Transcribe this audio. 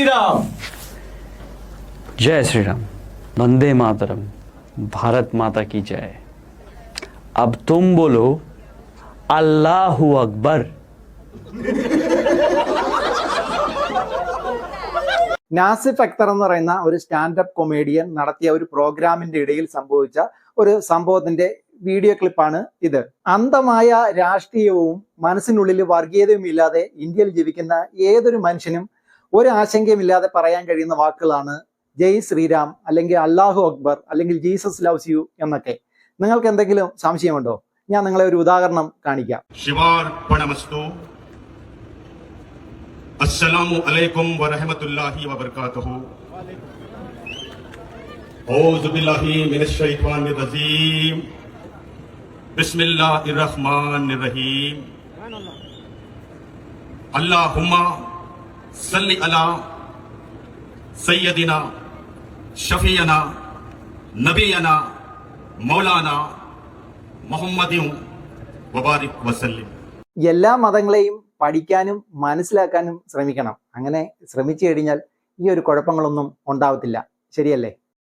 राम। जय श्री राम। वंदे मातरम। भारत माता की जय। अब तुम बोलो अल्लाहु अकबर। നാസിഫ് അക്തർ എന്ന് പറയുന്ന ഒരു സ്റ്റാൻഡപ്പ് കൊമേഡിയൻ നടത്തിയ ഒരു പ്രോഗ്രാമിന്റെ ഇടയിൽ സംഭവിച്ച ഒരു സംഭവത്തിന്റെ വീഡിയോ ക്ലിപ്പാണ് ഇത്. അന്ധമായ രാഷ്ട്രീയവും മനസ്സിനുള്ളിൽ വർഗീയതയും ഇല്ലാതെ ഇന്ത്യയിൽ ജീവിക്കുന്ന ഏതൊരു മനുഷ്യനും ഒരു ആശങ്കയുമില്ലാതെ പറയാൻ കഴിയുന്ന വാക്കുകളാണ് ജയ് ശ്രീരാം, അല്ലെങ്കിൽ അല്ലാഹു അക്ബർ, അല്ലെങ്കിൽ ജീസസ് ലവ്സ് യു എന്നൊക്കെ. നിങ്ങൾക്ക് എന്തെങ്കിലും സംശയമുണ്ടോ? ഞാൻ നിങ്ങളെ ഒരു ഉദാഹരണം കാണിക്കാം. अस्सलामु अलैकुम व रहमतुल्लाहि व बरकातहू। औज़ु बिल्लाहि मिनश शैतानिर रजीम। बिस्मिल्लाहिर रहमानिर रहीम। अल्लाहुम्मा सल्लि अला सय्यदिना शफीअना नबीना मौलाना मुहम्मदिन व बारिक वसल्लिम। എല്ലാ മതങ്ങളെയും പഠിക്കാനും മനസ്സിലാക്കാനും ശ്രമിക്കണം. അങ്ങനെ ശ്രമിച്ചു കഴിഞ്ഞാൽ ഈ ഒരു കുഴപ്പങ്ങളൊന്നും ഉണ്ടാവത്തില്ല. ശരിയല്ലേ?